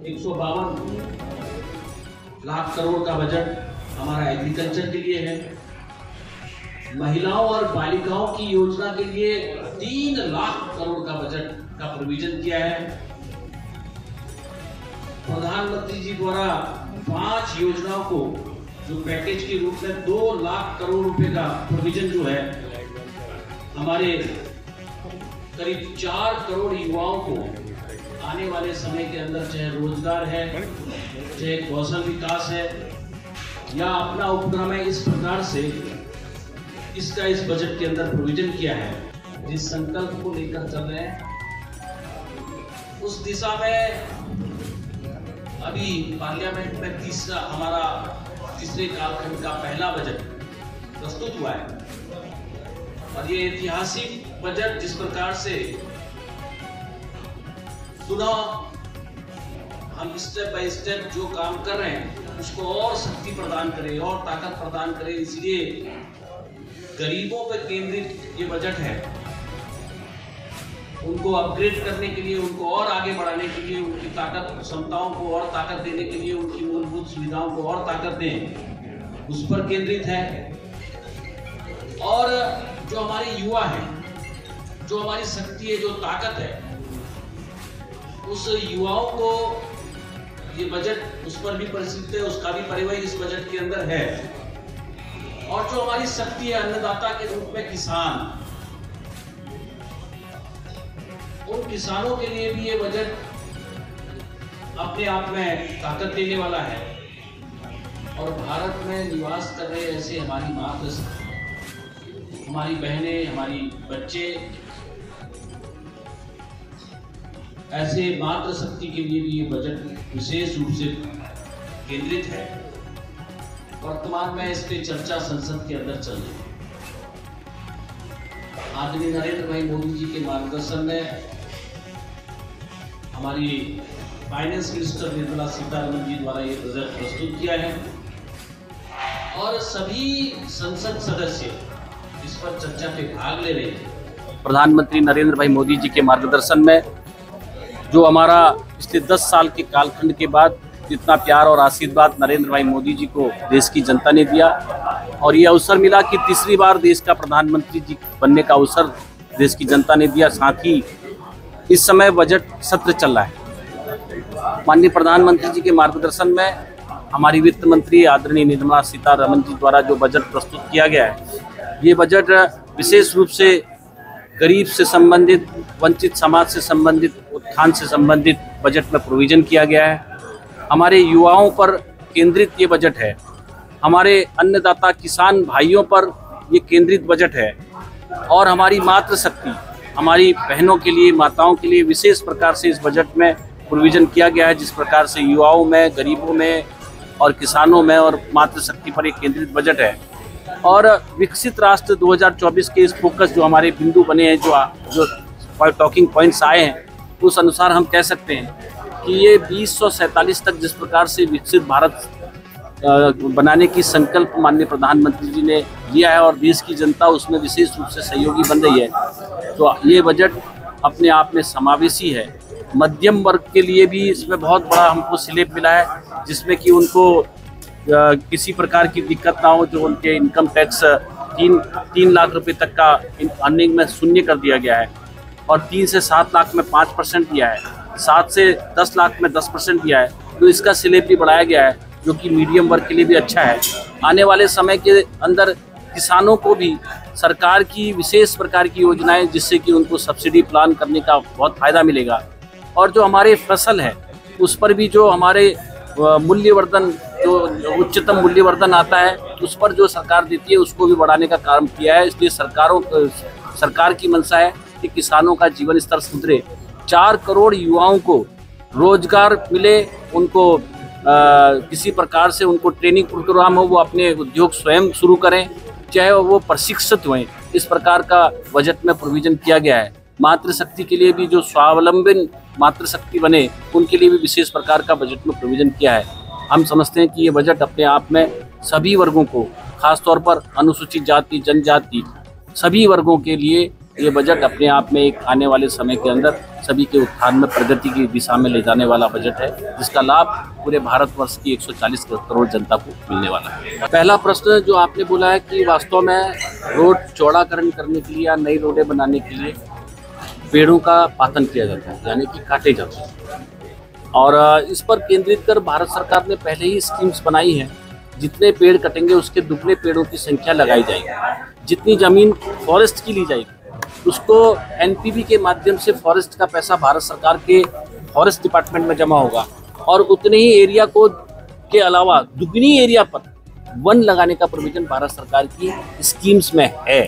152 लाख करोड़ का बजट हमारा एग्रीकल्चर के लिए है। महिलाओं और बालिकाओं की योजना के लिए 3 लाख करोड़ का बजट का प्रोविजन किया है। प्रधानमंत्री जी द्वारा 5 योजनाओं को जो पैकेज के रूप में 2 लाख करोड़ रुपए का प्रोविजन जो है हमारे करीब 4 करोड़ युवाओं को आने वाले समय के अंदर चाहे रोजगार है, चाहे कौशल विकास है या अपना उपक्रम है, इस प्रकार से इसका इस बजट के अंदर प्रोविजन किया है। जिस संकल्प को लेकर चल रहे हैं उस दिशा में अभी पार्लियामेंट में तीसरे कालखंड का पहला बजट प्रस्तुत हुआ है और ये ऐतिहासिक बजट जिस प्रकार से सुना, हम स्टेप बाय स्टेप जो काम कर रहे हैं उसको और शक्ति प्रदान करें और ताकत प्रदान करें। इसलिए गरीबों पर केंद्रित ये बजट है। उनको अपग्रेड करने के लिए, उनको और आगे बढ़ाने के लिए, उनकी ताकत क्षमताओं को और ताकत देने के लिए, उनकी मूलभूत सुविधाओं को और ताकत दें, उस पर केंद्रित है। और जो हमारे युवा है, जो हमारी शक्ति है, जो ताकत है, उस युवाओं को ये बजट उस पर भी प्रसिद्ध है, उसका भी परिवहन इस बजट के अंदर है। और जो हमारी शक्ति है अन्नदाता के रूप में किसान, उन किसानों के लिए भी ये बजट अपने आप में ताकत देने वाला है। और भारत में निवास कर रहे ऐसे हमारी मातृ, हमारी बहनें, हमारी बच्चे, ऐसे मातृशक्ति के लिए भी ये बजट विशेष रूप से केंद्रित है। वर्तमान में इस पे चर्चा संसद के अंदर चल रही है। आदरणीय नरेंद्र भाई मोदी जी के मार्गदर्शन में हमारी फाइनेंस मिनिस्टर निर्मला सीतारमण जी द्वारा ये बजट प्रस्तुत किया है और सभी संसद सदस्य इस पर चर्चा पे भाग ले रहे हैं। प्रधानमंत्री नरेंद्र भाई मोदी जी के मार्गदर्शन में जो हमारा पिछले 10 साल के कालखंड के बाद जितना प्यार और आशीर्वाद नरेंद्र भाई मोदी जी को देश की जनता ने दिया और ये अवसर मिला कि तीसरी बार देश का प्रधानमंत्री जी बनने का अवसर देश की जनता ने दिया। साथ ही इस समय बजट सत्र चल रहा है। माननीय प्रधानमंत्री जी के मार्गदर्शन में हमारी वित्त मंत्री आदरणीय निर्मला सीतारमण जी द्वारा जो बजट प्रस्तुत किया गया है, ये बजट विशेष रूप से गरीब से संबंधित, वंचित समाज से संबंधित, उत्थान से संबंधित बजट में प्रोविजन किया गया है। हमारे युवाओं पर केंद्रित ये बजट है। हमारे अन्नदाता किसान भाइयों पर ये केंद्रित बजट है और हमारी मातृशक्ति, हमारी बहनों के लिए, माताओं के लिए विशेष प्रकार से इस बजट में प्रोविजन किया गया है। जिस प्रकार से युवाओं में, गरीबों में और किसानों में और मातृशक्ति पर एक केंद्रित बजट है। और विकसित राष्ट्र 2024 के इस फोकस जो हमारे बिंदु बने हैं, जो टॉकिंग पॉइंट्स आए हैं, उस अनुसार हम कह सकते हैं कि ये 2047 तक जिस प्रकार से विकसित भारत बनाने की संकल्प माननीय प्रधानमंत्री जी ने लिया है और देश की जनता उसमें विशेष रूप से सहयोगी बन रही है, तो ये बजट अपने आप में समावेशी है। मध्यम वर्ग के लिए भी इसमें बहुत बड़ा हमको स्लैब मिला है, जिसमें कि उनको किसी प्रकार की दिक्कत ना हो। जो उनके इनकम टैक्स 3 लाख रुपए तक का अर्निंग में शून्य कर दिया गया है और 3 से 7 लाख में 5% दिया है, 7 से 10 लाख में 10% दिया है। तो इसका स्लैब भी बढ़ाया गया है, जो कि मीडियम वर्ग के लिए भी अच्छा है। आने वाले समय के अंदर किसानों को भी सरकार की विशेष प्रकार की योजनाएं, जिससे कि उनको सब्सिडी प्लान करने का बहुत फायदा मिलेगा। और जो हमारे फसल है उस पर भी जो हमारे मूल्यवर्धन, जो उच्चतम मूल्यवर्धन आता है, उस पर जो सरकार देती है उसको भी बढ़ाने का काम किया है। इसलिए सरकार की मंशा है कि किसानों का जीवन स्तर सुधरे, 4 करोड़ युवाओं को रोजगार मिले, उनको किसी प्रकार से उनको ट्रेनिंग प्रोग्राम हो, वो अपने उद्योग स्वयं शुरू करें, चाहे वो प्रशिक्षित हुए। इस प्रकार का बजट में प्रोविजन किया गया है। मातृशक्ति के लिए भी जो स्वावलंबन मातृशक्ति बने, उनके लिए भी विशेष प्रकार का बजट में प्रोविजन किया है। हम समझते हैं कि ये बजट अपने आप में सभी वर्गों को, खासतौर पर अनुसूचित जाति, जनजाति, सभी वर्गों के लिए ये बजट अपने आप में एक आने वाले समय के अंदर सभी के उत्थान में प्रगति की दिशा में ले जाने वाला बजट है, जिसका लाभ पूरे भारतवर्ष की 140 करोड़ जनता को मिलने वाला है। पहला प्रश्न जो आपने बोला है कि वास्तव में रोड चौड़ाकरण करने के लिए या नई रोडें बनाने के लिए पेड़ों का पातन किया जाता है, यानी कि काटे जाते हैं। और इस पर केंद्रित कर भारत सरकार ने पहले ही स्कीम्स बनाई हैं। जितने पेड़ कटेंगे उसके दुगने पेड़ों की संख्या लगाई जाएगी। जितनी जमीन फॉरेस्ट की ली जाएगी उसको एनपीवी के माध्यम से फॉरेस्ट का पैसा भारत सरकार के फॉरेस्ट डिपार्टमेंट में जमा होगा और उतने ही एरिया को के अलावा दुगनी एरिया पर वन लगाने का प्रोविजन भारत सरकार की स्कीम्स में है।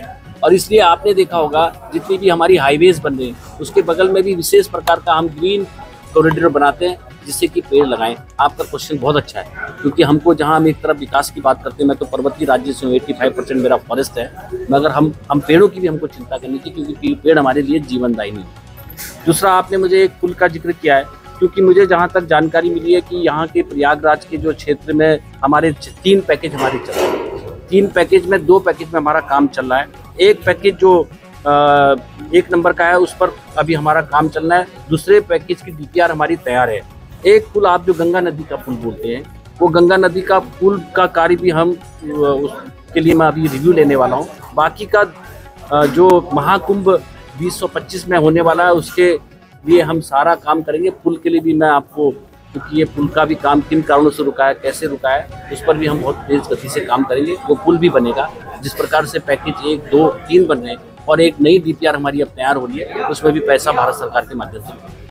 और इसलिए आपने देखा होगा जितनी भी हमारी हाईवेज बन रही हैं उसके बगल में भी विशेष प्रकार का हम ग्रीन कॉरिडोर बनाते हैं जिससे कि पेड़ लगाएं। आपका क्वेश्चन बहुत अच्छा है, क्योंकि हमको जहां हम एक तरफ विकास की बात करते हैं, मैं तो पर्वतीय राज्य से हूँ, 85% मेरा फॉरेस्ट है, मगर हम पेड़ों की भी हमको चिंता करनी चाहिए, क्योंकि पेड़ हमारे लिए जीवनदायिनी है। दूसरा, आपने मुझे एक पुल का जिक्र किया है, क्योंकि मुझे जहाँ तक जानकारी मिली है कि यहाँ के प्रयागराज के जो क्षेत्र में हमारे 3 पैकेज हमारे चल रहे हैं। 3 पैकेज में 2 पैकेज में हमारा काम चल रहा है। एक पैकेज जो 1 नंबर का है उस पर अभी हमारा काम चल रहा है। दूसरे पैकेज की DPR हमारी तैयार है। एक पुल आप जो गंगा नदी का पुल बोलते हैं, वो गंगा नदी का पुल का कार्य भी हम उसके लिए मैं अभी रिव्यू लेने वाला हूँ। बाकी का जो महाकुंभ 2025 में होने वाला है उसके लिए हम सारा काम करेंगे। पुल के लिए भी मैं आपको, क्योंकि ये पुल का भी काम किन कारणों से रुका है, कैसे रुका है, उस पर भी हम बहुत तेज गति से काम करेंगे। वो पुल भी बनेगा। जिस प्रकार से पैकेज 1, 2, 3 बन रहे हैं और एक नई DPR हमारी अब तैयार हो रही है, उसमें भी पैसा भारत सरकार के माध्यम से